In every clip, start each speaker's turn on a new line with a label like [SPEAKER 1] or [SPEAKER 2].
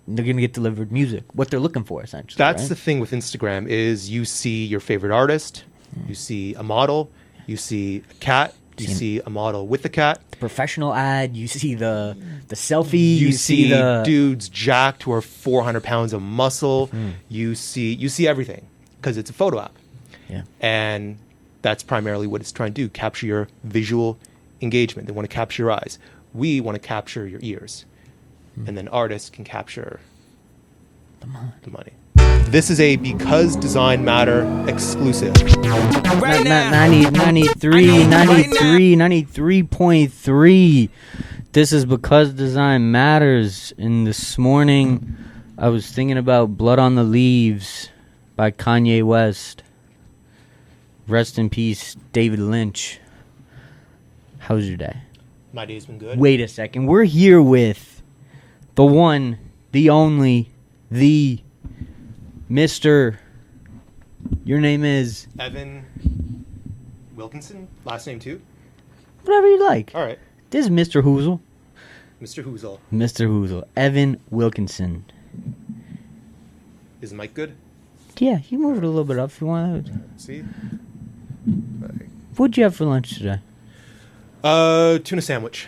[SPEAKER 1] they're going to get delivered music, what they're looking for, essentially.
[SPEAKER 2] That's
[SPEAKER 1] right?
[SPEAKER 2] the thing with Instagram is you see your favorite artist, you see a model, you see a cat, you see a model with a cat.
[SPEAKER 1] The professional ad, you see the selfie,
[SPEAKER 2] You see
[SPEAKER 1] the
[SPEAKER 2] dudes jacked who are 400 pounds of muscle. You see everything because it's a photo app.
[SPEAKER 1] Yeah.
[SPEAKER 2] And that's primarily what it's trying to do, capture your visual engagement. They want to capture your eyes. We want to capture your ears. And then artists can capture the money. This is a Because Design Matter exclusive.
[SPEAKER 1] 93.3. This is Because Design Matters. And this morning, I was thinking about Blood on the Leaves by Kanye West. Rest in peace, David Lynch. How's your day?
[SPEAKER 2] My day's been good.
[SPEAKER 1] Wait a second. We're here with the one, the only, the Mr. Your name is?
[SPEAKER 2] Evan Wilkinson. Last name too?
[SPEAKER 1] Whatever you like.
[SPEAKER 2] All right.
[SPEAKER 1] This is Mr. Whoozl.
[SPEAKER 2] Mr. Whoozl.
[SPEAKER 1] Mr. Whoozl. Evan Wilkinson.
[SPEAKER 2] Is the mic good?
[SPEAKER 1] Yeah, you move it a little bit up if you want.
[SPEAKER 2] See?
[SPEAKER 1] What'd you have for lunch today?
[SPEAKER 2] Tuna sandwich.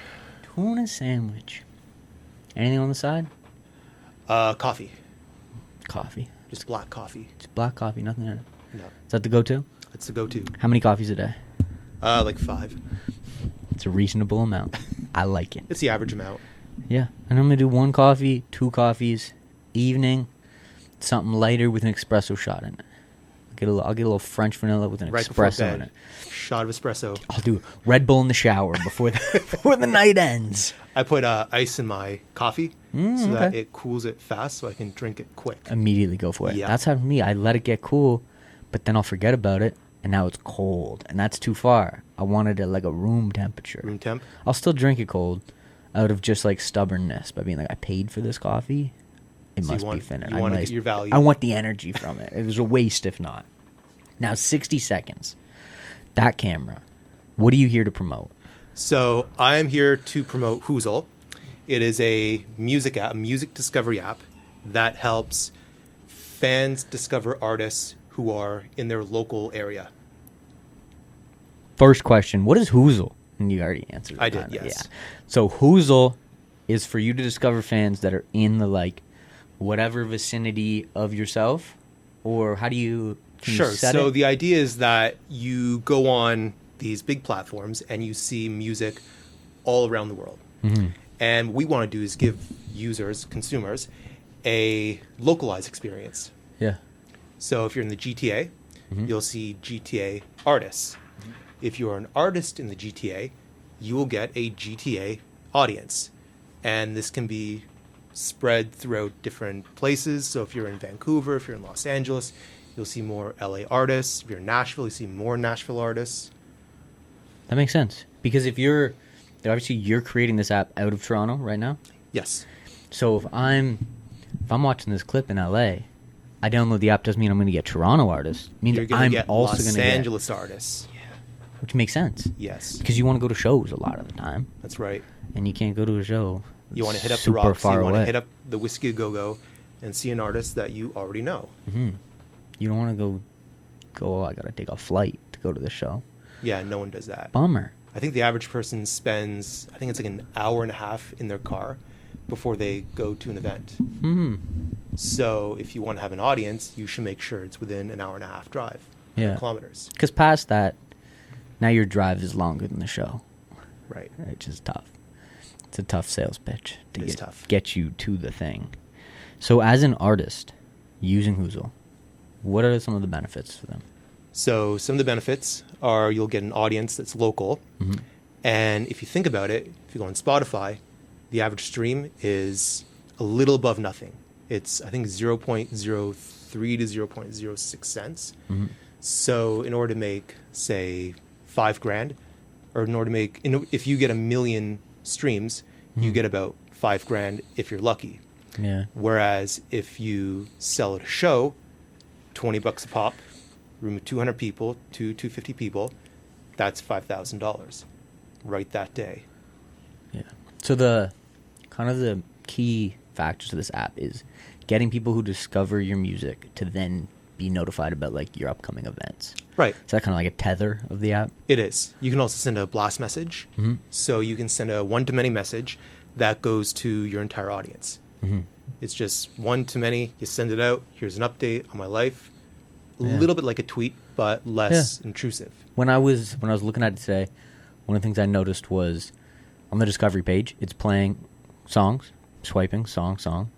[SPEAKER 1] Tuna sandwich. Anything on the side?
[SPEAKER 2] Coffee.
[SPEAKER 1] Coffee.
[SPEAKER 2] Just black coffee.
[SPEAKER 1] Just black coffee, nothing in it.
[SPEAKER 2] No.
[SPEAKER 1] Is that the go-to?
[SPEAKER 2] It's the go-to.
[SPEAKER 1] How many coffees a day?
[SPEAKER 2] Like 5.
[SPEAKER 1] It's a reasonable amount. I like it.
[SPEAKER 2] It's the average amount.
[SPEAKER 1] Yeah. I normally do 1 coffee, 2 coffees, evening, something lighter with an espresso shot in it. I'll get a little French vanilla with an espresso in it.
[SPEAKER 2] Shot of espresso.
[SPEAKER 1] I'll do Red Bull in the shower before the night ends.
[SPEAKER 2] I put ice in my coffee so that it cools it fast so I can drink it quick.
[SPEAKER 1] Immediately go for it.
[SPEAKER 2] Yeah.
[SPEAKER 1] That's how me. I let it get cool, but then I'll forget about it, and now it's cold, and that's too far. I wanted it like a room temperature.
[SPEAKER 2] Room temp?
[SPEAKER 1] I'll still drink it cold out of just like stubbornness by being like, I paid for this coffee. It
[SPEAKER 2] So
[SPEAKER 1] must be finished.
[SPEAKER 2] You want to get your value.
[SPEAKER 1] I want the energy from it. It was a waste if not. Now, 60 seconds. That camera. What are you here to promote?
[SPEAKER 2] So I am here to promote Whoozl. It is a music app, a music discovery app that helps fans discover artists who are in their local area.
[SPEAKER 1] First question. What is Whoozl? And you already answered it.
[SPEAKER 2] I did,
[SPEAKER 1] kinda.
[SPEAKER 2] yes.
[SPEAKER 1] Yeah. So Whoozl is for you to discover fans that are in the whatever vicinity of yourself, or how do you?
[SPEAKER 2] Sure. So the idea is that you go on these big platforms and you see music all around the world.
[SPEAKER 1] Mm-hmm.
[SPEAKER 2] And what we want to do is give users, consumers, a localized experience.
[SPEAKER 1] Yeah.
[SPEAKER 2] So if you're in the GTA, you'll see GTA artists. If you're an artist in the GTA, you will get a GTA audience. And this can be spread throughout different places. So if you're in Vancouver, if you're in Los Angeles, you'll see more LA artists. If you're in Nashville, you see more Nashville artists.
[SPEAKER 1] That makes sense. Because you're creating this app out of Toronto right now.
[SPEAKER 2] Yes.
[SPEAKER 1] So if I'm watching this clip in LA, I download the app doesn't mean I'm going to get Toronto artists. It means
[SPEAKER 2] You're going to
[SPEAKER 1] I'm
[SPEAKER 2] get
[SPEAKER 1] also
[SPEAKER 2] Los
[SPEAKER 1] going to get
[SPEAKER 2] Angeles artists.
[SPEAKER 1] which makes sense.
[SPEAKER 2] Yes.
[SPEAKER 1] Because you want to go to shows a lot of the time,
[SPEAKER 2] That's right.
[SPEAKER 1] and you can't go to a show.
[SPEAKER 2] You want to hit up the
[SPEAKER 1] super
[SPEAKER 2] Rocks.
[SPEAKER 1] far
[SPEAKER 2] You want to
[SPEAKER 1] away.
[SPEAKER 2] hit up the Whiskey Go-Go and see an artist that you already know.
[SPEAKER 1] Mm-hmm. You don't want to go. Oh, I gotta take a flight to go to the show.
[SPEAKER 2] Yeah, no one does that.
[SPEAKER 1] Bummer.
[SPEAKER 2] I think the average person spends, I think it's like an hour and a half in their car before they go to an event.
[SPEAKER 1] Hmm.
[SPEAKER 2] So if you want to have an audience, you should make sure it's within an hour and a half drive.
[SPEAKER 1] Yeah.
[SPEAKER 2] Kilometers.
[SPEAKER 1] Because past that, now your drive is longer than the show,
[SPEAKER 2] Right.
[SPEAKER 1] which is tough. It's a tough sales pitch to
[SPEAKER 2] It is tough.
[SPEAKER 1] get you to the thing. So as an artist using Whoozl, what are some of the benefits for them?
[SPEAKER 2] So some of the benefits are you'll get an audience that's local.
[SPEAKER 1] Mm-hmm.
[SPEAKER 2] And if you think about it, if you go on Spotify, the average stream is a little above nothing. It's, I think, 0.03 to 0.06 cents.
[SPEAKER 1] Mm-hmm.
[SPEAKER 2] So in order to make, say, $5,000, or in order to make, if you get 1 million streams, you get about $5,000 if you're lucky.
[SPEAKER 1] Yeah.
[SPEAKER 2] Whereas if you sell at a show, $20 a pop, room of 200 people, 250 people, that's $5,000 right that day.
[SPEAKER 1] Yeah. So the kind of the key factors of this app is getting people who discover your music to then be notified about like your upcoming events.
[SPEAKER 2] Right.
[SPEAKER 1] Is that kind of like a tether of the app?
[SPEAKER 2] It is. You can also send a blast message.
[SPEAKER 1] Mm-hmm.
[SPEAKER 2] So you can send a one-to-many message that goes to your entire audience.
[SPEAKER 1] Mm-hmm.
[SPEAKER 2] It's just one-to-many. You send it out. Here's an update on my life. A
[SPEAKER 1] Yeah.
[SPEAKER 2] little bit like a tweet, but less intrusive.
[SPEAKER 1] When I was looking at it today, one of the things I noticed was on the discovery page, it's playing songs, swiping song.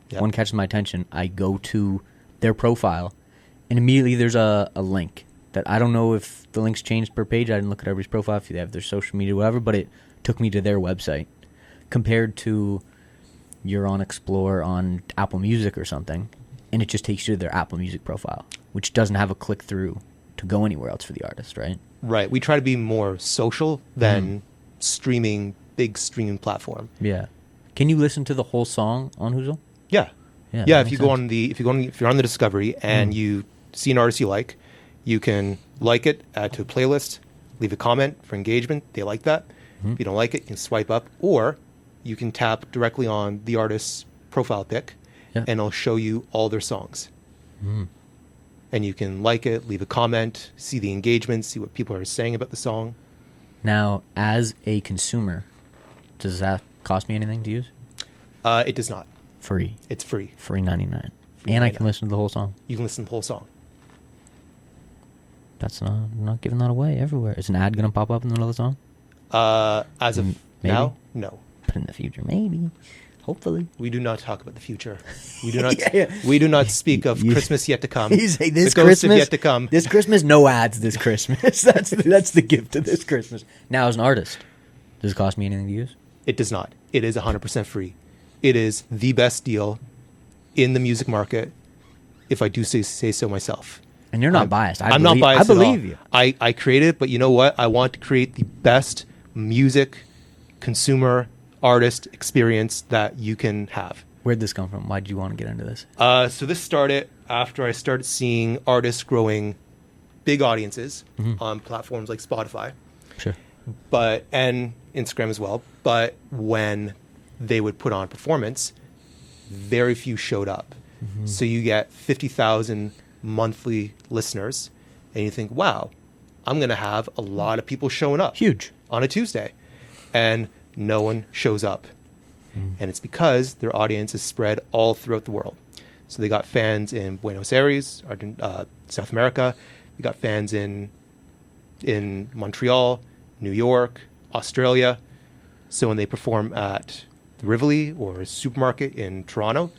[SPEAKER 2] Yep.
[SPEAKER 1] One catches my attention. I go to their profile, and immediately there's a link that I don't know if the link's changed per page. I didn't look at everybody's profile if they have their social media, whatever, but it took me to their website. Compared to you're on Explore on Apple Music or something, and it just takes you to their Apple Music profile, which doesn't have a click through to go anywhere else for the artist, right?
[SPEAKER 2] Right. We try to be more social than big streaming platform.
[SPEAKER 1] Yeah. Can you listen to the whole song on Whoozl?
[SPEAKER 2] Yeah.
[SPEAKER 1] Yeah.
[SPEAKER 2] Yeah.
[SPEAKER 1] that
[SPEAKER 2] If
[SPEAKER 1] makes
[SPEAKER 2] you're
[SPEAKER 1] sense.
[SPEAKER 2] on the discovery and you see an artist you like, you can like it, add to a playlist, leave a comment for engagement. They like that.
[SPEAKER 1] Mm-hmm.
[SPEAKER 2] If you don't like it, you can swipe up, or you can tap directly on the artist's profile pic,
[SPEAKER 1] Yeah.
[SPEAKER 2] and it'll show you all their songs.
[SPEAKER 1] Mm.
[SPEAKER 2] And you can like it, leave a comment, see the engagement, see what people are saying about the song.
[SPEAKER 1] Now, as a consumer, does that cost me anything to use?
[SPEAKER 2] It does not.
[SPEAKER 1] Free.
[SPEAKER 2] It's free.
[SPEAKER 1] Free 99.
[SPEAKER 2] Free
[SPEAKER 1] And I
[SPEAKER 2] 99.
[SPEAKER 1] can listen to the whole song.
[SPEAKER 2] You can listen to the whole song.
[SPEAKER 1] That's not giving that away everywhere. Is an ad going to pop up in the middle of the song?
[SPEAKER 2] As of
[SPEAKER 1] Maybe.
[SPEAKER 2] now, no.
[SPEAKER 1] But in the future, maybe. Hopefully.
[SPEAKER 2] We do not talk about the future. We do not.
[SPEAKER 1] Yeah.
[SPEAKER 2] We do not speak of
[SPEAKER 1] You-
[SPEAKER 2] Christmas yet to come.
[SPEAKER 1] You say this
[SPEAKER 2] the ghosts
[SPEAKER 1] Christmas,
[SPEAKER 2] have yet to come.
[SPEAKER 1] This Christmas, no ads this Christmas. That's the gift of this Christmas. Now, as an artist, does it cost me anything to use?
[SPEAKER 2] It does not. It is 100% free. It is the best deal in the music market, if I do say so myself.
[SPEAKER 1] And you're not biased.
[SPEAKER 2] I'm not biased.
[SPEAKER 1] I
[SPEAKER 2] at all.
[SPEAKER 1] believe you.
[SPEAKER 2] I created it, but you know what? I want to create the best music consumer artist experience that you can have.
[SPEAKER 1] Where'd this come from? Why did you want to get into this?
[SPEAKER 2] So this started after I started seeing artists growing big audiences on platforms like Spotify,
[SPEAKER 1] Sure.
[SPEAKER 2] and Instagram as well. But when they would put on performance, very few showed up. So you get 50,000 monthly listeners, and you think, wow, I'm going to have a lot of people showing up.
[SPEAKER 1] Huge.
[SPEAKER 2] On a Tuesday. And no one shows up. And it's because their audience is spread all throughout the world. So they got fans in Buenos Aires, South America. They got fans in Montreal, New York, Australia. So when they perform at the Rivoli or a supermarket in Toronto,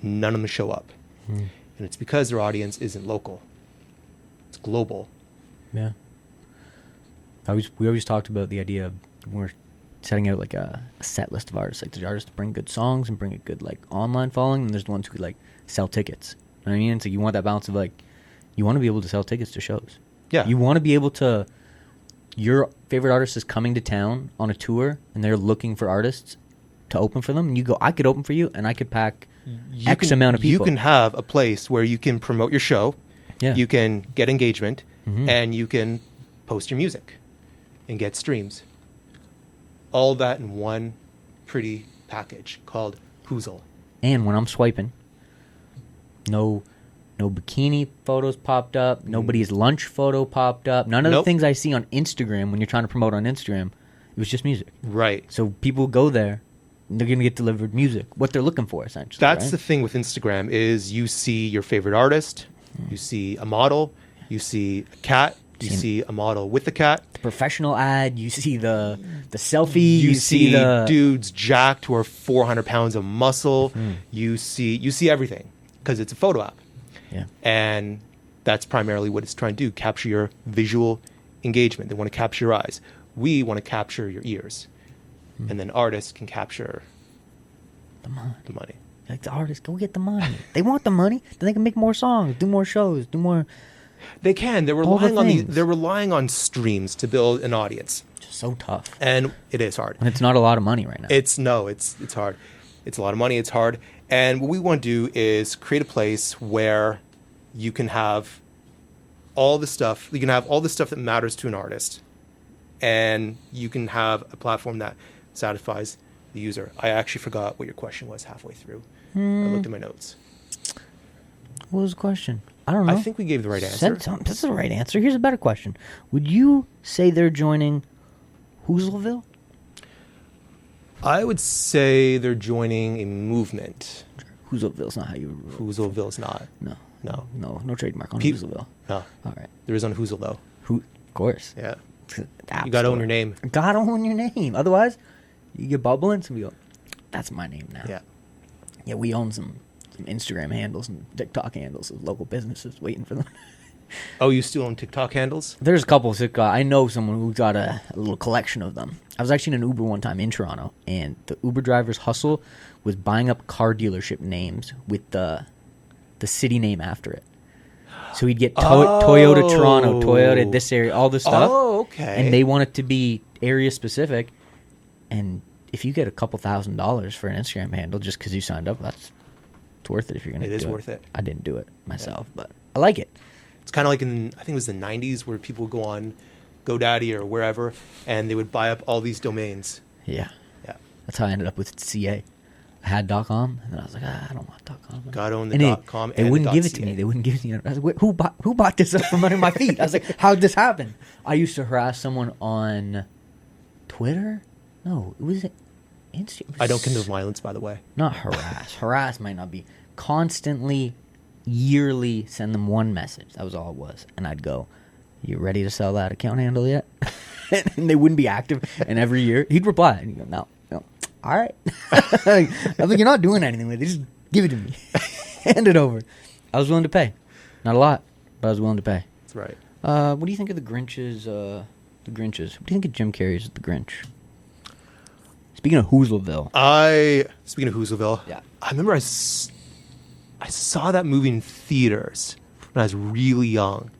[SPEAKER 2] none of them show up. And it's because their audience isn't local. It's global.
[SPEAKER 1] Yeah. We always talked about the idea of when we're setting out like a set list of artists. Like the artists bring good songs and bring a good like online following, and there's the ones who could like sell tickets. You know what I mean? It's like you want that balance of like you want to be able to sell tickets to shows.
[SPEAKER 2] Yeah.
[SPEAKER 1] You want to be able to. Your favorite artist is coming to town on a tour, and they're looking for artists to open for them. And you go, I could open for you, and I could pack X amount of people.
[SPEAKER 2] You can have a place where you can promote your show.
[SPEAKER 1] Yeah.
[SPEAKER 2] You can get engagement,
[SPEAKER 1] Mhm.
[SPEAKER 2] and you can post your music and get streams. All that in one pretty package called Whoozl.
[SPEAKER 1] And when I'm swiping, no bikini photos popped up. Nobody's lunch photo popped up. None of the
[SPEAKER 2] Nope.
[SPEAKER 1] things I see on Instagram when you're trying to promote on Instagram. It was just music.
[SPEAKER 2] Right.
[SPEAKER 1] So people go there, and they're going to get delivered music. What they're looking for, essentially.
[SPEAKER 2] That's
[SPEAKER 1] right?
[SPEAKER 2] the thing with Instagram is you see your favorite artist, you see a model, you see a cat, you
[SPEAKER 1] Seen-
[SPEAKER 2] see a model with a cat.
[SPEAKER 1] professional ad. You see the selfie.
[SPEAKER 2] You see
[SPEAKER 1] the
[SPEAKER 2] dudes jacked who are 400 pounds of muscle.
[SPEAKER 1] Mhm.
[SPEAKER 2] You see everything because it's a photo app.
[SPEAKER 1] Yeah.
[SPEAKER 2] And that's primarily what it's trying to do, capture your visual engagement. They want to capture your eyes. We want to capture your ears. And then artists can capture
[SPEAKER 1] the money.
[SPEAKER 2] the money.
[SPEAKER 1] Like the artists, go get the money. They want the money. Then they can make more songs, do more shows, do more.
[SPEAKER 2] They can. They're
[SPEAKER 1] All the
[SPEAKER 2] relying on
[SPEAKER 1] things.
[SPEAKER 2] they're relying on streams to build an audience.
[SPEAKER 1] Just so tough.
[SPEAKER 2] And it is hard.
[SPEAKER 1] And it's not a lot of money right now.
[SPEAKER 2] It's hard. It's a lot of money. It's hard. And what we want to do is create a place where you can have all the stuff. You can have all the stuff that matters to an artist, and you can have a platform that satisfies the user. I actually forgot what your question was halfway through. I looked at my notes.
[SPEAKER 1] What was the question? I don't know.
[SPEAKER 2] I think we gave the right answer.
[SPEAKER 1] Said something. This is the right answer. Here's a better question. Would you say they're joining Whoozlville?
[SPEAKER 2] I would say they're joining a movement.
[SPEAKER 1] Whoozlville's not how you...
[SPEAKER 2] Whoozlville's not.
[SPEAKER 1] No.
[SPEAKER 2] No.
[SPEAKER 1] No trademark on Whoozlville.
[SPEAKER 2] No.
[SPEAKER 1] All right.
[SPEAKER 2] There is on Whoozl, though.
[SPEAKER 1] Of course.
[SPEAKER 2] Yeah.
[SPEAKER 1] App
[SPEAKER 2] You got to own
[SPEAKER 1] store.
[SPEAKER 2] your name.
[SPEAKER 1] Gotta own your name. Otherwise, you get bubbling, and we go, that's my name now.
[SPEAKER 2] Yeah.
[SPEAKER 1] Yeah, we own some Instagram handles and TikTok handles of local businesses waiting for them.
[SPEAKER 2] Oh, you still own TikTok handles?
[SPEAKER 1] There's a couple that got... I know someone who got a little collection of them. I was actually in an Uber one time in Toronto, and the Uber driver's hustle was buying up car dealership names with the city name after it. So he'd get Toyota Toronto, Toyota this area, all this stuff.
[SPEAKER 2] Oh, okay.
[SPEAKER 1] And they want it to be area specific. And if you get a couple $1,000s for an Instagram handle just because you signed up, it's worth it if you're going to do it.
[SPEAKER 2] It is worth it.
[SPEAKER 1] I didn't do it myself, but I like it.
[SPEAKER 2] It's kind of like I think it was the 90s where people would go on GoDaddy or wherever, and they would buy up all these domains.
[SPEAKER 1] Yeah.
[SPEAKER 2] Yeah.
[SPEAKER 1] That's how I ended up with CA. I had .com, and then I was like, I don't want .com.
[SPEAKER 2] Got to own the .com
[SPEAKER 1] They
[SPEAKER 2] and
[SPEAKER 1] wouldn't
[SPEAKER 2] the
[SPEAKER 1] give it to
[SPEAKER 2] .ca.
[SPEAKER 1] me. They wouldn't give it to me. I was like, who bought this up from under my feet? I was like, how'd this happen? I used to harass someone on Twitter. No, it was Instagram.
[SPEAKER 2] I don't condone violence, by the way.
[SPEAKER 1] Not harass. Harass might not be. Constantly, yearly, send them one message. That was all it was. And I'd go, you ready to sell that account handle yet? And they wouldn't be active. And every year, he'd reply. And he'd go, no. All right. I was like, you're not doing anything with it. Just give it to me. Hand it over. I was willing to pay. Not a lot, but I was willing to pay.
[SPEAKER 2] That's right.
[SPEAKER 1] What do you think of the Grinches? What do you think of Jim Carrey's The Grinch? Speaking of Whoozlville.
[SPEAKER 2] Speaking of Whoozlville,
[SPEAKER 1] Yeah.
[SPEAKER 2] I remember I saw that movie in theaters when I was really young,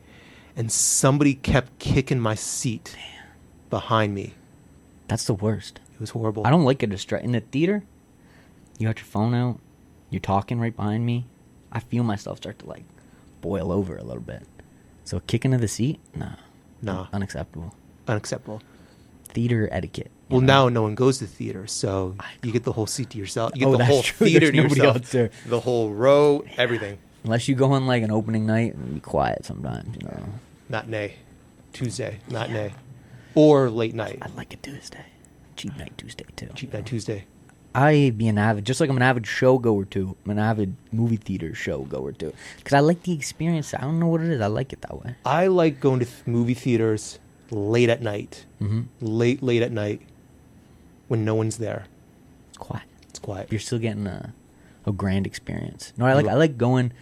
[SPEAKER 2] and somebody kept kicking my seat behind me.
[SPEAKER 1] That's the worst.
[SPEAKER 2] It was horrible.
[SPEAKER 1] I don't like a distract in the theater. You got your phone out. You're talking right behind me. I feel myself start to like boil over a little bit. So kicking to the seat,
[SPEAKER 2] No.
[SPEAKER 1] unacceptable.
[SPEAKER 2] Unacceptable.
[SPEAKER 1] Theater etiquette.
[SPEAKER 2] Well, now no one goes to theater, so you get the whole seat to yourself. You get the
[SPEAKER 1] that's
[SPEAKER 2] whole
[SPEAKER 1] true.
[SPEAKER 2] theater
[SPEAKER 1] There's
[SPEAKER 2] to
[SPEAKER 1] nobody
[SPEAKER 2] yourself.
[SPEAKER 1] else there.
[SPEAKER 2] The whole row, everything.
[SPEAKER 1] Unless you go on like an opening night and be quiet sometimes, you know.
[SPEAKER 2] Matinee, Tuesday, matinee, or late night.
[SPEAKER 1] I like a Tuesday. Cheap night Tuesday too.
[SPEAKER 2] Cheap night Tuesday.
[SPEAKER 1] I be an avid, just like I'm an avid show goer too. I'm an avid movie theater show goer too. Because I like the experience. I don't know what it is. I like it that way.
[SPEAKER 2] I like going to movie theaters late at night.
[SPEAKER 1] Mm-hmm.
[SPEAKER 2] Late at night when no one's there.
[SPEAKER 1] It's quiet.
[SPEAKER 2] It's quiet.
[SPEAKER 1] You're still getting a grand experience. No, I like going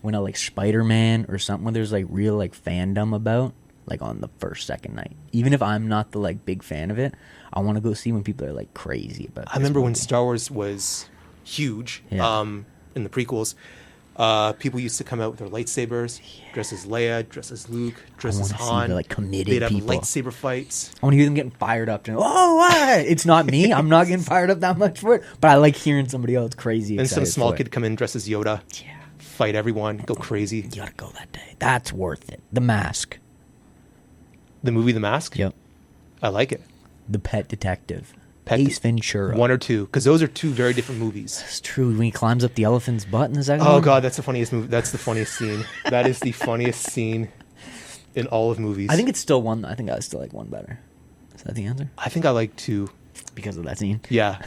[SPEAKER 1] when I like Spider-Man or something where there's like real like fandom about, like on the first, second night. Even if I'm not the like big fan of it, I want to go see when people are like crazy about it.
[SPEAKER 2] I remember when Star Wars was huge,
[SPEAKER 1] Yeah.
[SPEAKER 2] in the prequels, people used to come out with their lightsabers, dress as Leia, dress as Luke, dress as
[SPEAKER 1] wanna see
[SPEAKER 2] Han.
[SPEAKER 1] the, like, committed
[SPEAKER 2] They'd have
[SPEAKER 1] people.
[SPEAKER 2] lightsaber fights.
[SPEAKER 1] I want to hear them getting fired up. What? It's not me. I'm not getting fired up that much for it. But I like hearing somebody else crazy
[SPEAKER 2] And
[SPEAKER 1] excited
[SPEAKER 2] some small
[SPEAKER 1] for
[SPEAKER 2] kid
[SPEAKER 1] it.
[SPEAKER 2] come in dressed as Yoda,
[SPEAKER 1] Yeah.
[SPEAKER 2] fight everyone, go crazy.
[SPEAKER 1] You gotta go that day. That's worth it. The Mask.
[SPEAKER 2] The movie The Mask?
[SPEAKER 1] Yep.
[SPEAKER 2] I like it.
[SPEAKER 1] The Pet Detective.
[SPEAKER 2] Pet
[SPEAKER 1] Ace Ventura.
[SPEAKER 2] One or two, because those are two very different movies.
[SPEAKER 1] It's true. When he climbs up the elephant's butt in the second
[SPEAKER 2] Oh
[SPEAKER 1] one.
[SPEAKER 2] god, that's the funniest movie. That's the funniest scene. That is the funniest scene in all of movies.
[SPEAKER 1] I think it's still one. I think I still like one better. Is that the answer?
[SPEAKER 2] I think I like two.
[SPEAKER 1] Because of that scene.
[SPEAKER 2] Yeah.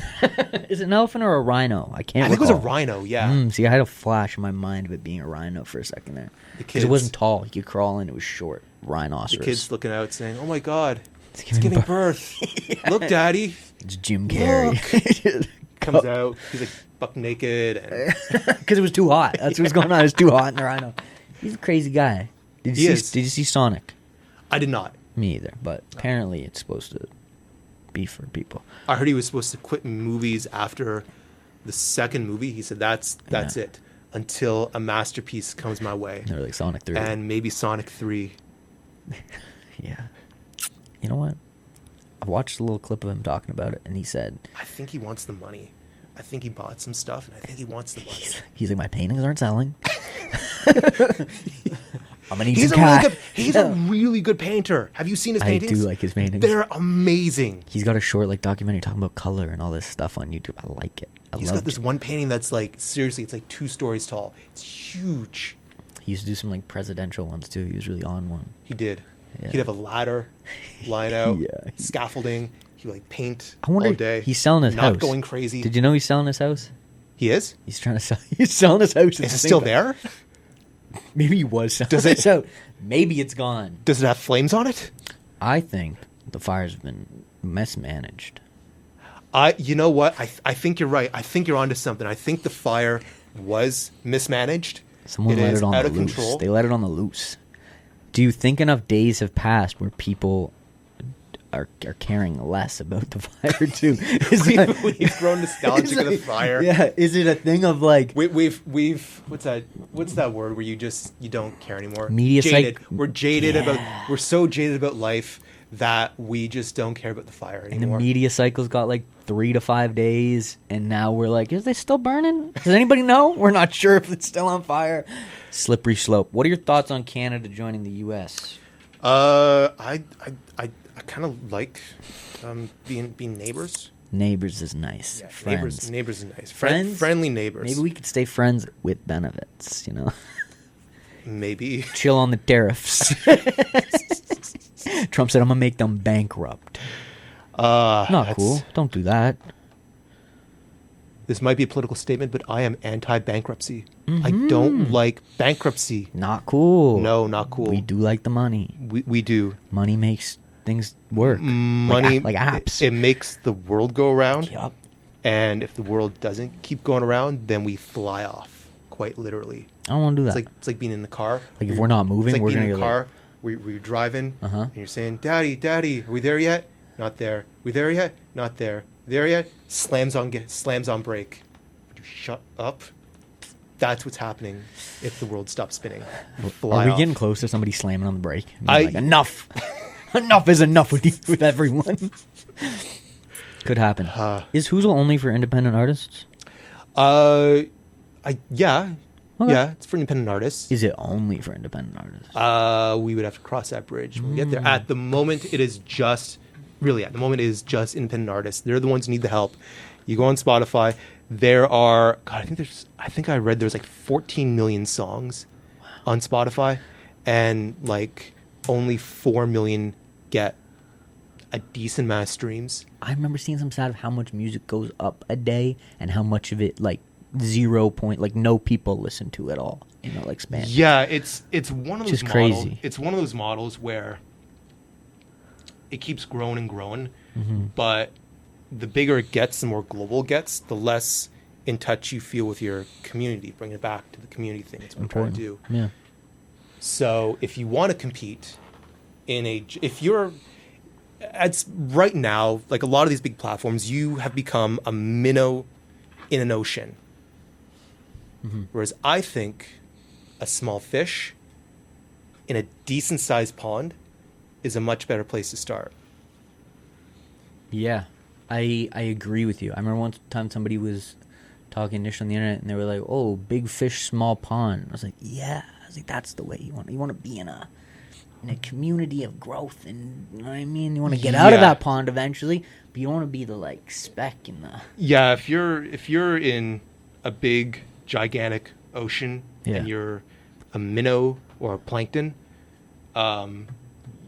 [SPEAKER 1] Is it an elephant or a rhino? I can't.
[SPEAKER 2] I think it was a
[SPEAKER 1] recall.
[SPEAKER 2] rhino, yeah.
[SPEAKER 1] See, I had a flash in my mind of it being a rhino for a second there.
[SPEAKER 2] The
[SPEAKER 1] Because it wasn't tall. You could crawl in. It was short. Rhinoceros.
[SPEAKER 2] The kid's looking out saying, "Oh my god, it's
[SPEAKER 1] giving
[SPEAKER 2] giving birth. Look, Daddy."
[SPEAKER 1] It's Jim Carrey.
[SPEAKER 2] Comes out. He's like buck naked. And
[SPEAKER 1] Because it was too hot. That's what's going on. It was too hot in the rhino. He's a crazy guy. Did
[SPEAKER 2] He
[SPEAKER 1] you
[SPEAKER 2] is.
[SPEAKER 1] see? Did you see Sonic?
[SPEAKER 2] I did not.
[SPEAKER 1] Me either. But apparently, it's supposed to be for people.
[SPEAKER 2] I heard he was supposed to quit movies after the second movie. He said, "That's
[SPEAKER 1] Yeah.
[SPEAKER 2] it until a masterpiece comes my way,
[SPEAKER 1] They're like Sonic 3.
[SPEAKER 2] and maybe Sonic 3."
[SPEAKER 1] Yeah. You know what? I watched a little clip of him talking about it, and he said,
[SPEAKER 2] I think he wants the money. I think he bought some stuff, and I think he wants the money.
[SPEAKER 1] he's like, my paintings aren't selling. I'm gonna need
[SPEAKER 2] He's
[SPEAKER 1] some
[SPEAKER 2] a really
[SPEAKER 1] cash.
[SPEAKER 2] good. He's a really good painter. Have you seen his
[SPEAKER 1] I
[SPEAKER 2] paintings?
[SPEAKER 1] do like his paintings.
[SPEAKER 2] They're amazing.
[SPEAKER 1] He's got a short like documentary talking about color and all this stuff on YouTube. I like it.
[SPEAKER 2] He's got this one painting that's like, seriously, it's like 2 stories tall. It's huge.
[SPEAKER 1] He used to do some like presidential ones too. He was really on one.
[SPEAKER 2] He did.
[SPEAKER 1] Yeah.
[SPEAKER 2] He'd have a ladder, line out,
[SPEAKER 1] Yeah.
[SPEAKER 2] scaffolding. He would like paint
[SPEAKER 1] I wonder
[SPEAKER 2] all day.
[SPEAKER 1] he's selling his
[SPEAKER 2] not
[SPEAKER 1] house.
[SPEAKER 2] going crazy.
[SPEAKER 1] Did you know he's selling his house?
[SPEAKER 2] He is?
[SPEAKER 1] He's trying to sell. He's selling his house.
[SPEAKER 2] Is it still there?
[SPEAKER 1] Maybe he was selling
[SPEAKER 2] Does it-
[SPEAKER 1] his house. Maybe it's gone.
[SPEAKER 2] Does it have flames on it?
[SPEAKER 1] I think the fire's been mismanaged.
[SPEAKER 2] You know what? I think you're right. I think you're onto something. I think the fire was mismanaged.
[SPEAKER 1] Someone let
[SPEAKER 2] is
[SPEAKER 1] it on
[SPEAKER 2] out
[SPEAKER 1] the
[SPEAKER 2] of
[SPEAKER 1] loose.
[SPEAKER 2] control.
[SPEAKER 1] They let it on the loose. Do you think enough days have passed where people are caring less about the fire too?
[SPEAKER 2] We've grown nostalgic of the fire.
[SPEAKER 1] Yeah, is it a thing of like
[SPEAKER 2] We've what's that word where you don't care anymore?
[SPEAKER 1] Media
[SPEAKER 2] jaded.
[SPEAKER 1] psych-
[SPEAKER 2] We're jaded
[SPEAKER 1] Yeah.
[SPEAKER 2] we're so jaded about life that we just don't care about the fire
[SPEAKER 1] and the
[SPEAKER 2] anymore.
[SPEAKER 1] media cycle's got like 3 to 5 days, and now we're like, is they still burning? Does anybody know? We're not sure if it's still on fire. Slippery slope. What are your thoughts on Canada joining the U.S.?
[SPEAKER 2] I kind of like being neighbors.
[SPEAKER 1] Neighbors is nice.
[SPEAKER 2] Yeah,
[SPEAKER 1] Friends.
[SPEAKER 2] neighbors is nice.
[SPEAKER 1] Friends?
[SPEAKER 2] Friendly neighbors.
[SPEAKER 1] Maybe we could stay friends with benefits, you know?
[SPEAKER 2] Maybe.
[SPEAKER 1] Chill on the tariffs. Trump said, I'm going to make them bankrupt. Not
[SPEAKER 2] That's-
[SPEAKER 1] cool. Don't do that.
[SPEAKER 2] This might be a political statement, but I am anti-bankruptcy. I
[SPEAKER 1] Mm-hmm.
[SPEAKER 2] don't like bankruptcy.
[SPEAKER 1] Not cool.
[SPEAKER 2] No, not cool.
[SPEAKER 1] We do like the money.
[SPEAKER 2] We do.
[SPEAKER 1] Money makes things work.
[SPEAKER 2] Money,
[SPEAKER 1] Like apps.
[SPEAKER 2] It makes the world go around.
[SPEAKER 1] Yup.
[SPEAKER 2] And if the world doesn't keep going around, then we fly off, quite literally.
[SPEAKER 1] I don't want to do that.
[SPEAKER 2] It's like being in the car.
[SPEAKER 1] Like, if we're not moving,
[SPEAKER 2] it's like
[SPEAKER 1] we're
[SPEAKER 2] being
[SPEAKER 1] gonna
[SPEAKER 2] in the
[SPEAKER 1] get, like-
[SPEAKER 2] car. Where you're driving,
[SPEAKER 1] Uh-huh.
[SPEAKER 2] and you're saying, "Daddy, Daddy, are we there yet? Not there. We there yet? Not there. There yet?" Slams on brake. Would you shut up? That's what's happening if the world stops spinning. You fly
[SPEAKER 1] Are we
[SPEAKER 2] off.
[SPEAKER 1] getting close to somebody slamming on the brake?
[SPEAKER 2] I-
[SPEAKER 1] Like, enough. Enough is enough with you, with everyone. Could happen. Is Whoozl only for independent artists?
[SPEAKER 2] Yeah,
[SPEAKER 1] Okay.
[SPEAKER 2] yeah, it's for independent artists.
[SPEAKER 1] Is it only for independent artists?
[SPEAKER 2] We would have to cross that bridge when we get there. At the moment, it is just independent artists. They're the ones who need the help. You go on Spotify. There are, God, I think I read there's like 14 million songs on Spotify, and like only 4 million get a decent amount of streams.
[SPEAKER 1] I remember seeing some stat of how much music goes up a day and how much of it, like, 0 point, like, no people listen to at all. You know, like, span.
[SPEAKER 2] Yeah, it's one of
[SPEAKER 1] Which
[SPEAKER 2] those
[SPEAKER 1] is
[SPEAKER 2] models.
[SPEAKER 1] crazy.
[SPEAKER 2] It's one of those models where it keeps growing and growing,
[SPEAKER 1] Mm-hmm.
[SPEAKER 2] but the bigger it gets, the more global it gets, the less in touch you feel with your community. Bring it back to the community thing. It's what I'm trying to do.
[SPEAKER 1] Yeah.
[SPEAKER 2] So if you want to compete if you're right now, like a lot of these big platforms, you have become a minnow in an ocean.
[SPEAKER 1] Mm-hmm.
[SPEAKER 2] Whereas I think a small fish in a decent sized pond is a much better place to start.
[SPEAKER 1] Yeah, I agree with you. I remember one time somebody was talking English on the internet, and they were like, "Oh, big fish, small pond." I was like, "Yeah." I was like, "That's the way you want. You want to be in a community of growth, and you know what I mean. You want to get out of
[SPEAKER 2] Yeah.
[SPEAKER 1] that pond eventually, but you don't want to be the like speck in the."
[SPEAKER 2] Yeah, if you're in a big gigantic ocean
[SPEAKER 1] Yeah.
[SPEAKER 2] and you're a minnow or a plankton,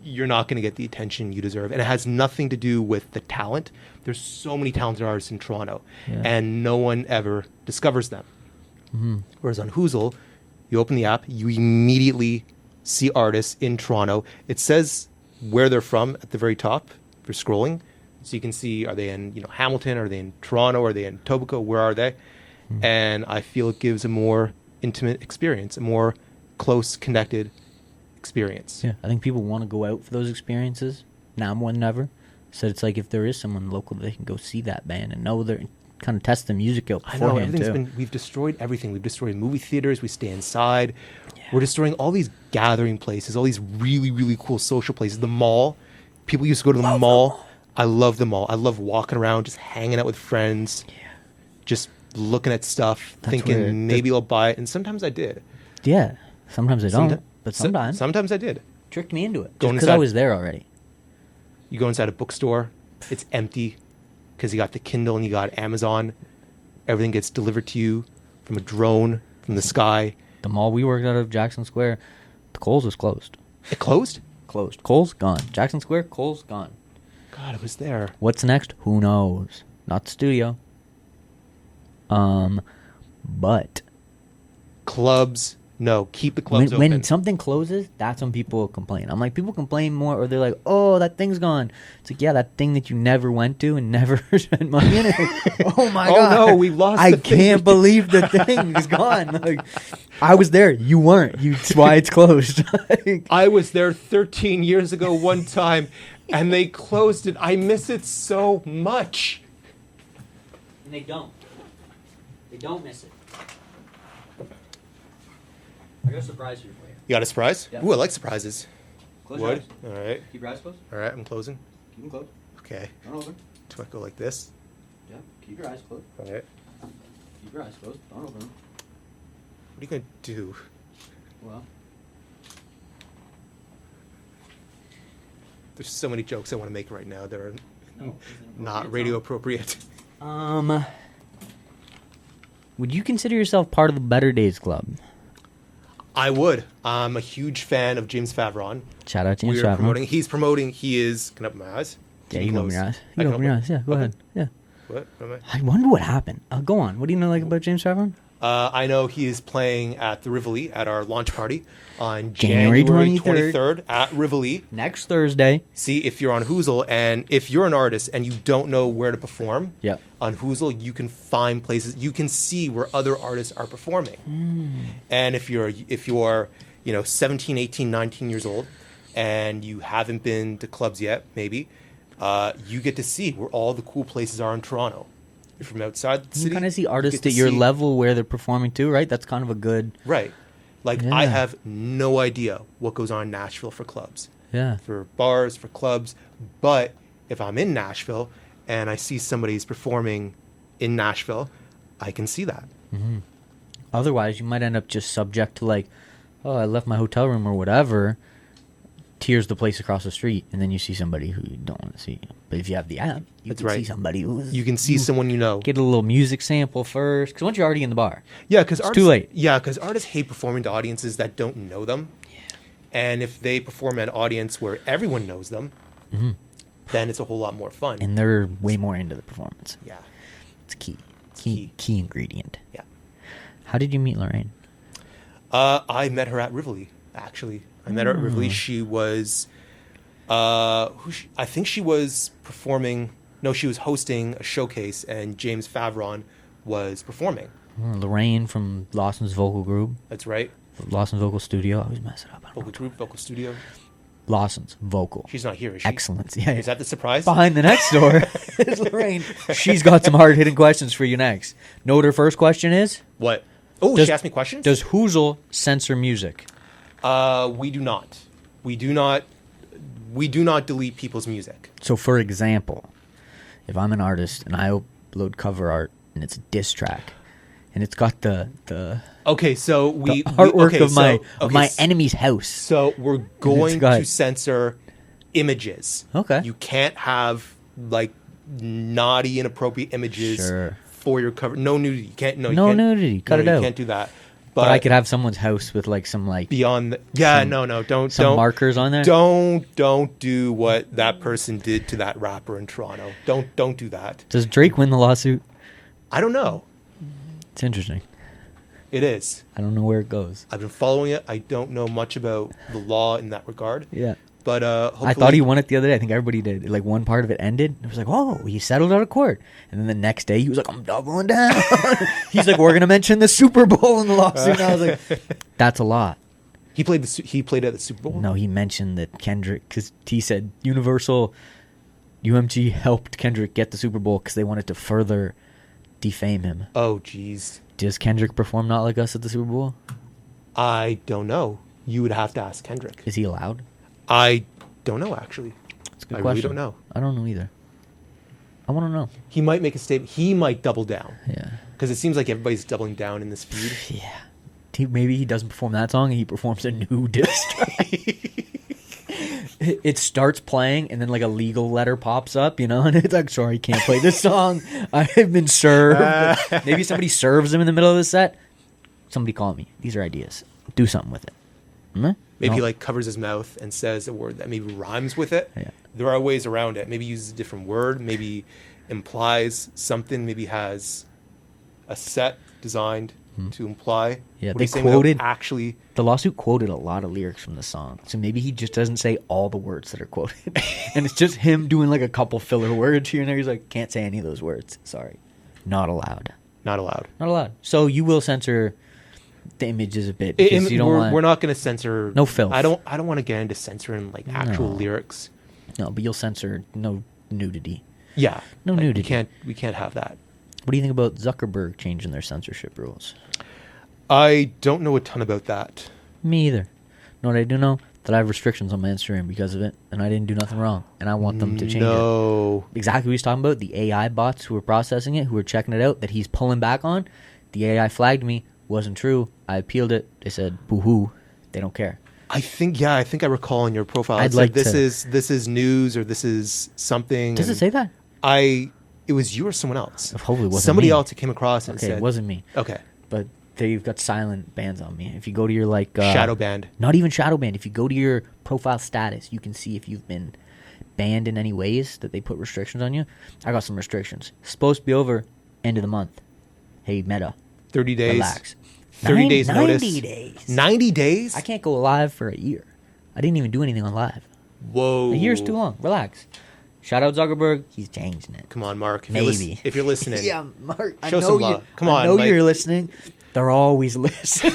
[SPEAKER 2] you're not going to get the attention you deserve. And it has nothing to do with the talent. There's so many talented artists in Toronto,
[SPEAKER 1] Yeah.
[SPEAKER 2] and no one ever discovers them.
[SPEAKER 1] Mm-hmm.
[SPEAKER 2] Whereas on Whoozl, you open the app, you immediately see artists in Toronto. It says where they're from at the very top for scrolling. So you can see, are they in Hamilton? Are they in Toronto? Are they in Etobicoke? Where are they? And I feel it gives a more intimate experience, a more close, connected experience.
[SPEAKER 1] Yeah, I think people want to go out for those experiences now more than ever. So it's like if there is someone local, they can go see that band and know they're kind of test the music out
[SPEAKER 2] I know,
[SPEAKER 1] beforehand too.
[SPEAKER 2] we've destroyed everything. We've destroyed movie theaters. We stay inside. We're destroying all these gathering places, all these really, really cool social places. The mall. People used to go to the mall. I love the mall. I love walking around, just hanging out with friends.
[SPEAKER 1] Yeah.
[SPEAKER 2] Just looking at stuff,
[SPEAKER 1] That's
[SPEAKER 2] thinking
[SPEAKER 1] where
[SPEAKER 2] maybe I'll buy it. And sometimes I did.
[SPEAKER 1] Yeah, sometimes they don't. but sometimes.
[SPEAKER 2] Sometimes I did.
[SPEAKER 1] Tricked me into it.
[SPEAKER 2] Go
[SPEAKER 1] Just because I
[SPEAKER 2] inside-
[SPEAKER 1] was there already.
[SPEAKER 2] You go inside a bookstore, it's empty because you got the Kindle and you got Amazon. Everything gets delivered to you from a drone from the sky.
[SPEAKER 1] The mall we worked out of, Jackson Square, the Kohl's was closed.
[SPEAKER 2] It closed?
[SPEAKER 1] Closed. Kohl's gone. Jackson Square, Kohl's gone.
[SPEAKER 2] God, it was there.
[SPEAKER 1] What's next? Who knows? Not the studio. But
[SPEAKER 2] Clubs, no. Keep the clubs
[SPEAKER 1] when
[SPEAKER 2] open.
[SPEAKER 1] something closes, that's when people complain. I'm like, people complain more, or they're like, oh, that thing's gone. It's like, yeah, that thing that you never went to and never spent money in. Oh my
[SPEAKER 2] Oh,
[SPEAKER 1] god!
[SPEAKER 2] no, we lost
[SPEAKER 1] I
[SPEAKER 2] the thing.
[SPEAKER 1] can't believe the thing is gone. Like, I was there. You weren't. That's why it's closed. Like,
[SPEAKER 2] I was there 13 years ago one time, and they closed it. I miss it so much.
[SPEAKER 1] and they don't. They don't miss it. I got a surprise for you.
[SPEAKER 2] You got a surprise?
[SPEAKER 1] Yeah.
[SPEAKER 2] Ooh, I like surprises.
[SPEAKER 1] Close your
[SPEAKER 2] Wood.
[SPEAKER 1] eyes.
[SPEAKER 2] All right.
[SPEAKER 1] Keep your eyes closed.
[SPEAKER 2] All right, I'm closing.
[SPEAKER 1] Keep them closed.
[SPEAKER 2] Okay.
[SPEAKER 1] Don't open.
[SPEAKER 2] Do I go like this?
[SPEAKER 1] Yeah. Keep your eyes closed.
[SPEAKER 2] All right.
[SPEAKER 1] Keep your eyes closed. Don't open them.
[SPEAKER 2] What are you going to do?
[SPEAKER 1] Well.
[SPEAKER 2] There's so many jokes I want to make right now that are
[SPEAKER 1] No,
[SPEAKER 2] not radio appropriate.
[SPEAKER 1] Would you consider yourself part of the Better Days Club?
[SPEAKER 2] I would. I'm a huge fan of James Favron.
[SPEAKER 1] Shout out to James
[SPEAKER 2] We're
[SPEAKER 1] Favron.
[SPEAKER 2] promoting. He's promoting. He is. Can I open my eyes?
[SPEAKER 1] Yeah,
[SPEAKER 2] Keep
[SPEAKER 1] you can open
[SPEAKER 2] closed.
[SPEAKER 1] your eyes.
[SPEAKER 2] I
[SPEAKER 1] You can open your eyes. Yeah, go ahead. Yeah.
[SPEAKER 2] What? Am I?
[SPEAKER 1] I wonder what happened. Go on. What do you know about James Favron?
[SPEAKER 2] I know he is playing at the Rivoli at our launch party on
[SPEAKER 1] January
[SPEAKER 2] January
[SPEAKER 1] 23rd.
[SPEAKER 2] 23rd at Rivoli.
[SPEAKER 1] Next Thursday.
[SPEAKER 2] See, if you're on Whoozl and if you're an artist and you don't know where to perform,
[SPEAKER 1] Yep.
[SPEAKER 2] on Whoozl you can find places. You can see where other artists are performing. And if you're 17, 18, 19 years old and you haven't been to clubs yet, maybe, you get to see where all the cool places are in Toronto. If you're from outside the
[SPEAKER 1] You
[SPEAKER 2] city,
[SPEAKER 1] kind of see
[SPEAKER 2] you
[SPEAKER 1] artists
[SPEAKER 2] get
[SPEAKER 1] at
[SPEAKER 2] to
[SPEAKER 1] your
[SPEAKER 2] see-
[SPEAKER 1] level where they're performing too, right? That's kind of a good.
[SPEAKER 2] Right. Like,
[SPEAKER 1] Yeah.
[SPEAKER 2] I have no idea what goes on in Nashville for clubs,
[SPEAKER 1] Yeah.
[SPEAKER 2] for bars, for clubs. But if I'm in Nashville and I see somebody's performing in Nashville, I can see that.
[SPEAKER 1] Otherwise, you might end up just subject to like, oh, I left my hotel room or whatever. Here's the place across the street, and then you see somebody who you don't want to see. But if you have the app, you
[SPEAKER 2] That's
[SPEAKER 1] can see
[SPEAKER 2] right.
[SPEAKER 1] somebody who's
[SPEAKER 2] You can see someone you know.
[SPEAKER 1] get a little music sample first. Because once you're already in the bar,
[SPEAKER 2] Yeah, because
[SPEAKER 1] It's too late.
[SPEAKER 2] Yeah, because artists hate performing to audiences that don't know them. Yeah. And if they perform at an audience where everyone knows them, then it's a whole lot more fun.
[SPEAKER 1] and they're way more into the performance.
[SPEAKER 2] yeah,
[SPEAKER 1] It's key.
[SPEAKER 2] key.
[SPEAKER 1] Key ingredient.
[SPEAKER 2] yeah.
[SPEAKER 1] How did you meet Lorraine?
[SPEAKER 2] I met her at Rivoli. Actually, I met her at Rivoli. She was, I think she was performing. No, she was hosting a showcase, and James Favron was performing.
[SPEAKER 1] Lorraine from Lawson's Vocal Group.
[SPEAKER 2] That's right.
[SPEAKER 1] Lawson's Vocal Studio. I always mess it up. I don't know
[SPEAKER 2] Vocal group, vocal studio.
[SPEAKER 1] Lawson's Vocal.
[SPEAKER 2] She's not here, is she?
[SPEAKER 1] Excellence. Yeah.
[SPEAKER 2] Is that the surprise?
[SPEAKER 1] Behind the next door is Lorraine. She's got some hard hitting questions for you next. Know what her first question is?
[SPEAKER 2] What? Oh,
[SPEAKER 1] Does-
[SPEAKER 2] she asked me questions.
[SPEAKER 1] Does Whoozl censor music?
[SPEAKER 2] We do not. We do not. We do not delete people's music.
[SPEAKER 1] So, for example, if I'm an artist and I upload cover art and it's a diss track and it's got the
[SPEAKER 2] Okay, so we
[SPEAKER 1] artwork
[SPEAKER 2] okay,
[SPEAKER 1] of my
[SPEAKER 2] so,
[SPEAKER 1] my
[SPEAKER 2] s-
[SPEAKER 1] enemy's house.
[SPEAKER 2] So we're going
[SPEAKER 1] got-
[SPEAKER 2] to censor images.
[SPEAKER 1] Okay.
[SPEAKER 2] You can't have like naughty, inappropriate images
[SPEAKER 1] Sure.
[SPEAKER 2] for your cover. No nudity. You can't. No, you
[SPEAKER 1] No
[SPEAKER 2] can't,
[SPEAKER 1] nudity. Cut it
[SPEAKER 2] you
[SPEAKER 1] out.
[SPEAKER 2] can't do that.
[SPEAKER 1] But I could have someone's house with like some like
[SPEAKER 2] beyond. Yeah,
[SPEAKER 1] some-
[SPEAKER 2] no, don't
[SPEAKER 1] some markers on there.
[SPEAKER 2] Don't do what that person did to that rapper in Toronto. Don't do that.
[SPEAKER 1] Does Drake win the lawsuit?
[SPEAKER 2] I don't know.
[SPEAKER 1] It's interesting.
[SPEAKER 2] It is.
[SPEAKER 1] I don't know where it goes.
[SPEAKER 2] I've been following it. I don't know much about the law in that regard.
[SPEAKER 1] Yeah.
[SPEAKER 2] But hopefully,
[SPEAKER 1] I thought he won it the other day. I think everybody did. Like one part of it ended. It was like, oh, he settled out of court. And then the next day he was like, I'm doubling down. He's like, we're going to mention the Super Bowl in the lawsuit. And I was like, that's a lot.
[SPEAKER 2] He played at the Super Bowl.
[SPEAKER 1] No, he mentioned that Kendrick, because he said UMG helped Kendrick get the Super Bowl because they wanted to further defame him.
[SPEAKER 2] Oh, jeez.
[SPEAKER 1] Does Kendrick perform Not Like Us at the Super Bowl?
[SPEAKER 2] I don't know. You would have to ask Kendrick.
[SPEAKER 1] Is he allowed?
[SPEAKER 2] I don't know, actually.
[SPEAKER 1] That's a good
[SPEAKER 2] I
[SPEAKER 1] question.
[SPEAKER 2] really don't know.
[SPEAKER 1] I don't know either. I want to know.
[SPEAKER 2] He might make a statement. He might double down.
[SPEAKER 1] Yeah.
[SPEAKER 2] Because it seems like everybody's doubling down in this feud.
[SPEAKER 1] Yeah.
[SPEAKER 3] maybe he doesn't perform that song and he performs a new diss track. It starts playing and then like a legal letter pops up, you know, and it's like, sorry, can't play this song. I have been served. Maybe somebody serves him in the middle of the set. Somebody call me. These are ideas. Do something with it.
[SPEAKER 2] Maybe he like covers his mouth and says a word that maybe rhymes with it.
[SPEAKER 3] Yeah.
[SPEAKER 2] There are ways around it. Maybe uses a different word. Maybe implies something. Maybe has a set designed to imply.
[SPEAKER 3] Yeah,
[SPEAKER 2] what
[SPEAKER 3] they
[SPEAKER 2] he's saying without
[SPEAKER 3] quoted
[SPEAKER 2] actually.
[SPEAKER 3] the lawsuit quoted a lot of lyrics from the song, so maybe he just doesn't say all the words that are quoted, and it's just him doing like a couple filler words here and there. He's like, can't say any of those words. Sorry, not allowed.
[SPEAKER 2] Not allowed.
[SPEAKER 3] Not allowed. So you will censor the images a bit because you don't want.
[SPEAKER 2] We're not going to censor.
[SPEAKER 3] No filth.
[SPEAKER 2] I don't want to get into censoring like actual
[SPEAKER 3] No.
[SPEAKER 2] lyrics.
[SPEAKER 3] No, but you'll censor no nudity.
[SPEAKER 2] Yeah.
[SPEAKER 3] No
[SPEAKER 2] like,
[SPEAKER 3] nudity.
[SPEAKER 2] We can't have that.
[SPEAKER 3] What do you think about Zuckerberg changing their censorship rules?
[SPEAKER 2] I don't know a ton about that.
[SPEAKER 3] Me either. Know what I do know? That I have restrictions on my Instagram because of it, and I didn't do nothing wrong, and I want them to change it.
[SPEAKER 2] No.
[SPEAKER 3] Exactly what he's talking about. The AI bots who were processing it, who were checking it out, that he's pulling back on. The AI flagged me. Wasn't true. I appealed it. They said, boo-hoo. They don't care.
[SPEAKER 2] I think I recall in your profile.
[SPEAKER 3] I'd
[SPEAKER 2] It said
[SPEAKER 3] like
[SPEAKER 2] this
[SPEAKER 3] to-
[SPEAKER 2] is news or this is something.
[SPEAKER 3] Does it
[SPEAKER 2] and
[SPEAKER 3] say that?
[SPEAKER 2] It was you or someone else.
[SPEAKER 3] Hopefully it wasn't
[SPEAKER 2] Somebody
[SPEAKER 3] me.
[SPEAKER 2] else that came across and
[SPEAKER 3] Okay,
[SPEAKER 2] said
[SPEAKER 3] it wasn't me.
[SPEAKER 2] Okay.
[SPEAKER 3] But they've got silent bans on me. If you go to your like
[SPEAKER 2] Shadow banned.
[SPEAKER 3] Not even shadow banned. If you go to your profile status, you can see if you've been banned in any ways that they put restrictions on you. I got some restrictions. Supposed to be over end of the month. Hey Meta,
[SPEAKER 2] 30 days.
[SPEAKER 3] relax.
[SPEAKER 2] 30 days
[SPEAKER 3] 90
[SPEAKER 2] notice.
[SPEAKER 3] 90 days.
[SPEAKER 2] 90 days?
[SPEAKER 3] I can't go live for a year. I didn't even do anything on live.
[SPEAKER 2] Whoa.
[SPEAKER 3] A year's too long. Relax. Shout out Zuckerberg. He's changing it.
[SPEAKER 2] Come on, Mark.
[SPEAKER 3] Maybe.
[SPEAKER 2] If you're listening.
[SPEAKER 3] Yeah, Mark.
[SPEAKER 2] Show some love. Come on,
[SPEAKER 3] I know
[SPEAKER 2] like-
[SPEAKER 3] you're listening. They're always listening.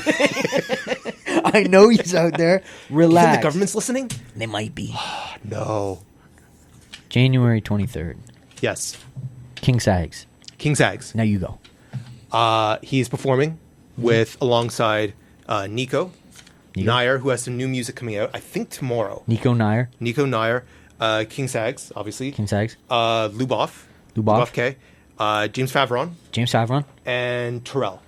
[SPEAKER 3] I know he's out there.
[SPEAKER 2] You
[SPEAKER 3] Relax.
[SPEAKER 2] think the government's listening?
[SPEAKER 3] They might be.
[SPEAKER 2] No.
[SPEAKER 3] January 23rd.
[SPEAKER 2] Yes.
[SPEAKER 3] King Sags.
[SPEAKER 2] King Sags.
[SPEAKER 3] Now you go.
[SPEAKER 2] He's performing with alongside Nico Nair, who has some new music coming out. I think tomorrow.
[SPEAKER 3] Nico Nair.
[SPEAKER 2] Nico Nair, King Sags, obviously.
[SPEAKER 3] King Sags.
[SPEAKER 2] Lubov.
[SPEAKER 3] Lubov.
[SPEAKER 2] K. James Favron
[SPEAKER 3] James Savron.
[SPEAKER 2] and Terrell.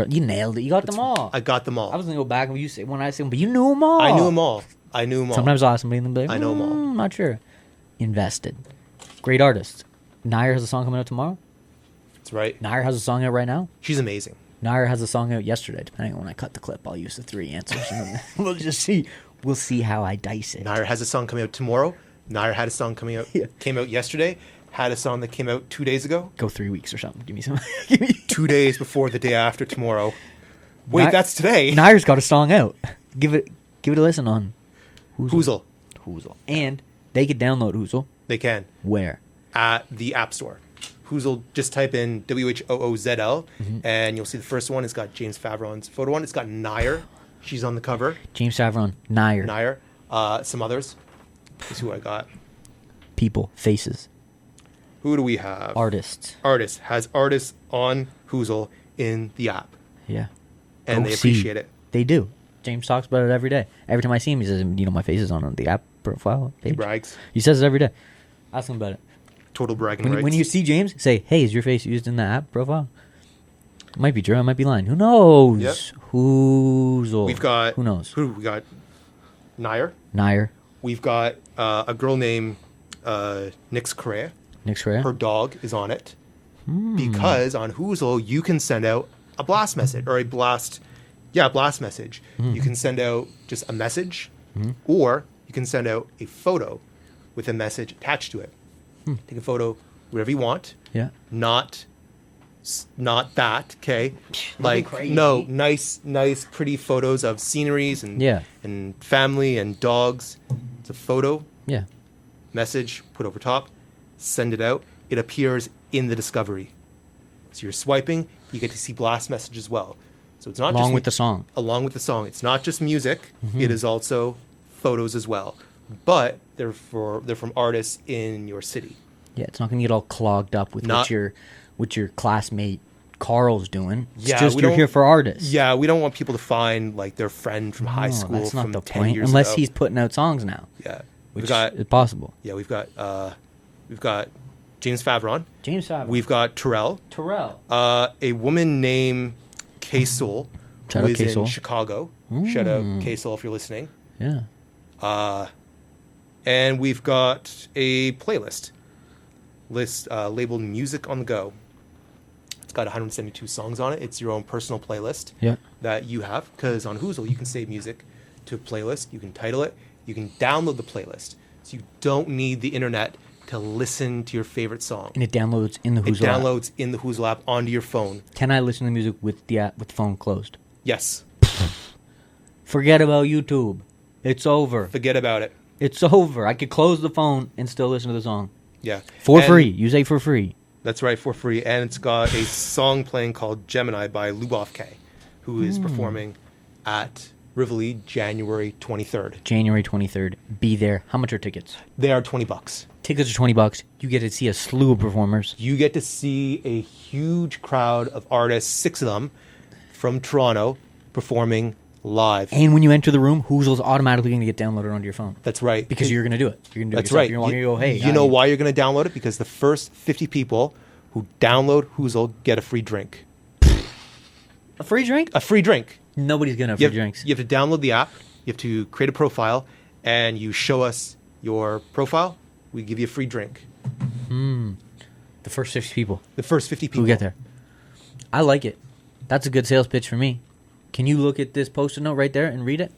[SPEAKER 3] You nailed it. You got them all.
[SPEAKER 2] I got them all.
[SPEAKER 3] I was going to go back and you say, when I say, but you knew them all.
[SPEAKER 2] I knew them all. I knew them all.
[SPEAKER 3] Sometimes I'll ask somebody and they'll be like,
[SPEAKER 2] I know 'em all.
[SPEAKER 3] I'm not sure. Invested. Great artist. Nair has a song coming out tomorrow.
[SPEAKER 2] That's right.
[SPEAKER 3] Nair has a song out right now.
[SPEAKER 2] She's amazing.
[SPEAKER 3] Nair has a song out yesterday. Depending on when I cut the clip, I'll use the 3 answers. And then we'll just see. We'll see how I dice it.
[SPEAKER 2] Nair has a song coming out tomorrow. Nair had a song coming out.
[SPEAKER 3] Yeah.
[SPEAKER 2] Came out yesterday. Had a song that came out 2 days ago.
[SPEAKER 3] Go 3 weeks or something. Give me some.
[SPEAKER 2] 2 days before the day after tomorrow. Wait,
[SPEAKER 3] Nair-
[SPEAKER 2] that's today.
[SPEAKER 3] Nair's got a song out. Give it a listen on
[SPEAKER 2] Whoozl.
[SPEAKER 3] Whoozl. And they could download Whoozl.
[SPEAKER 2] They can.
[SPEAKER 3] Where?
[SPEAKER 2] At the App Store. Whoozl, just type in WHOOZL, and you'll see the first one. It's got James Favron's photo on. It's got Nair. She's on the cover.
[SPEAKER 3] James Savron. Nair.
[SPEAKER 2] Nair. Some others. This is who I got.
[SPEAKER 3] People. Faces.
[SPEAKER 2] Who do we have?
[SPEAKER 3] Artists.
[SPEAKER 2] Artists. Has artists on Whoozl in the app.
[SPEAKER 3] Yeah.
[SPEAKER 2] And
[SPEAKER 3] Go
[SPEAKER 2] they
[SPEAKER 3] see.
[SPEAKER 2] appreciate it.
[SPEAKER 3] They do. James talks about it every day. Every time I see him, he says, my face is on the app profile page.
[SPEAKER 2] He brags.
[SPEAKER 3] He says it every day. Ask him about it.
[SPEAKER 2] Total bragging
[SPEAKER 3] When,
[SPEAKER 2] rights.
[SPEAKER 3] when you see James, say, hey, is your face used in the app profile? Might be true. I might be lying. Who knows?
[SPEAKER 2] Yep.
[SPEAKER 3] Who's old?
[SPEAKER 2] We've got...
[SPEAKER 3] Who knows?
[SPEAKER 2] Who we got? Nair.
[SPEAKER 3] Nair.
[SPEAKER 2] We've got a girl named Nix Correa.
[SPEAKER 3] Nick's Correa.
[SPEAKER 2] Her dog is on it. Because on Whoozl, you can send out a blast message or a blast message. You can send out just a message or you can send out a photo with a message attached to it. Take a photo wherever you want.
[SPEAKER 3] Yeah.
[SPEAKER 2] Not that, okay? Like,
[SPEAKER 3] crazy.
[SPEAKER 2] no, nice, pretty photos of sceneries and
[SPEAKER 3] Yeah.
[SPEAKER 2] and family and dogs. It's a photo,
[SPEAKER 3] Yeah.
[SPEAKER 2] message, put over top, send it out. It appears in the discovery. So you're swiping, you get to see blast message as well. So it's not
[SPEAKER 3] Along
[SPEAKER 2] just
[SPEAKER 3] with the song.
[SPEAKER 2] along with the song. It's not just music. It is also photos as well. But they're from artists in your city.
[SPEAKER 3] Yeah, it's not going to get all clogged up with
[SPEAKER 2] Not-
[SPEAKER 3] what your classmate Carl's doing. It's
[SPEAKER 2] Yeah,
[SPEAKER 3] just
[SPEAKER 2] we
[SPEAKER 3] you're
[SPEAKER 2] don't-
[SPEAKER 3] here for artists.
[SPEAKER 2] Yeah, we don't want people to find like their friend from high
[SPEAKER 3] No,
[SPEAKER 2] school
[SPEAKER 3] that's not
[SPEAKER 2] from
[SPEAKER 3] the
[SPEAKER 2] 10
[SPEAKER 3] point.
[SPEAKER 2] years
[SPEAKER 3] Unless
[SPEAKER 2] ago.
[SPEAKER 3] he's putting out songs now,
[SPEAKER 2] Yeah.
[SPEAKER 3] which
[SPEAKER 2] We've got
[SPEAKER 3] is possible.
[SPEAKER 2] we've got James Favron.
[SPEAKER 3] James Savron.
[SPEAKER 2] We've got Terrell.
[SPEAKER 3] Terrell.
[SPEAKER 2] A woman named K Soul,
[SPEAKER 3] Shout
[SPEAKER 2] who
[SPEAKER 3] out
[SPEAKER 2] is in
[SPEAKER 3] K-Soul.
[SPEAKER 2] Chicago. Shout out K-Soul if you're listening.
[SPEAKER 3] Yeah.
[SPEAKER 2] And we've got a playlist labeled Music on the Go. It's got 172 songs on it. It's your own personal playlist that you have. Because on Whoozl, you can save music to a playlist. You can title it. You can download the playlist. So you don't need the internet to listen to your favorite song.
[SPEAKER 3] And it downloads in the Whoozl app.
[SPEAKER 2] It downloads in the Whoozl app onto your phone.
[SPEAKER 3] Can I listen to music with the app with the phone closed?
[SPEAKER 2] Yes.
[SPEAKER 3] Forget about YouTube. It's over.
[SPEAKER 2] Forget about it.
[SPEAKER 3] It's over. I could close the phone and still listen to the song.
[SPEAKER 2] Yeah.
[SPEAKER 3] For free. You say for free.
[SPEAKER 2] That's right, for free. And it's got a song playing called Gemini by Lubov K, who is performing at Rivoli January 23rd.
[SPEAKER 3] January 23rd. Be there. How much are tickets?
[SPEAKER 2] They are $20.
[SPEAKER 3] Tickets are $20. You get to see a slew of performers.
[SPEAKER 2] You get to see a huge crowd of artists, 6 of them, from Toronto, performing live.
[SPEAKER 3] And when you enter the room, Whoozl's automatically going to get downloaded onto your phone.
[SPEAKER 2] That's right.
[SPEAKER 3] Because you're going to do it. You're going to do
[SPEAKER 2] That's
[SPEAKER 3] it yourself.
[SPEAKER 2] right.
[SPEAKER 3] You're going to go, hey.
[SPEAKER 2] You know why you're going to download it? Because the first 50 people who download Whoozl get a free drink.
[SPEAKER 3] A free drink?
[SPEAKER 2] A free drink.
[SPEAKER 3] Nobody's going to have free drinks.
[SPEAKER 2] You have to download the app. You have to create a profile, and you show us your profile. We give you a free drink.
[SPEAKER 3] The first 50 people.
[SPEAKER 2] The first 50 people
[SPEAKER 3] who get there. I like it. That's a good sales pitch for me. Can you look at this post-it note right there and read it?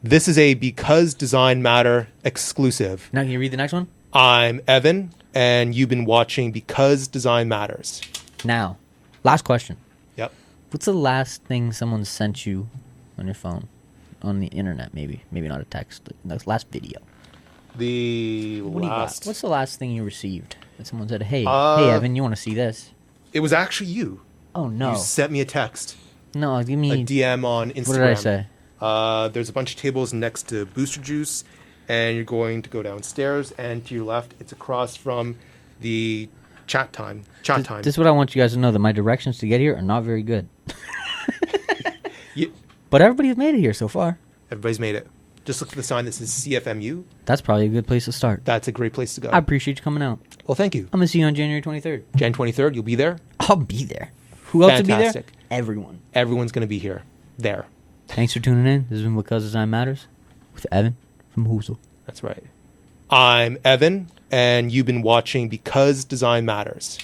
[SPEAKER 2] This is a Because Design Matter exclusive.
[SPEAKER 3] Now, can you read the next one?
[SPEAKER 2] I'm Evan, and you've been watching Because Design Matters.
[SPEAKER 3] Now, last question.
[SPEAKER 2] Yep.
[SPEAKER 3] What's the last thing someone sent you on your phone? On the internet, maybe. Maybe not a text. Like, last video. What's the last thing you received? That someone said, hey, Evan, you want to see this?
[SPEAKER 2] It was actually you.
[SPEAKER 3] Oh, no.
[SPEAKER 2] You sent me a text.
[SPEAKER 3] No, give me...
[SPEAKER 2] A DM on Instagram.
[SPEAKER 3] What did I say?
[SPEAKER 2] There's a bunch of tables next to Booster Juice, and you're going to go downstairs, and to your left, it's across from the chat time.
[SPEAKER 3] This is what I want you guys to know, that my directions to get here are not very good. But everybody's made it here so far.
[SPEAKER 2] Everybody's made it. Just look for the sign that says CFMU.
[SPEAKER 3] That's probably a good place to start.
[SPEAKER 2] That's a great place to go.
[SPEAKER 3] I appreciate you coming out.
[SPEAKER 2] Well, thank you.
[SPEAKER 3] I'm going to see you on January 23rd.
[SPEAKER 2] Jan 23rd, you'll be there?
[SPEAKER 3] I'll be there. Who else will be there?
[SPEAKER 2] Fantastic.
[SPEAKER 3] Everyone.
[SPEAKER 2] Everyone's going to be here. There.
[SPEAKER 3] Thanks for tuning in. This has been Because Design Matters with Evan from Whoozl.
[SPEAKER 2] That's right. I'm Evan, and you've been watching Because Design Matters.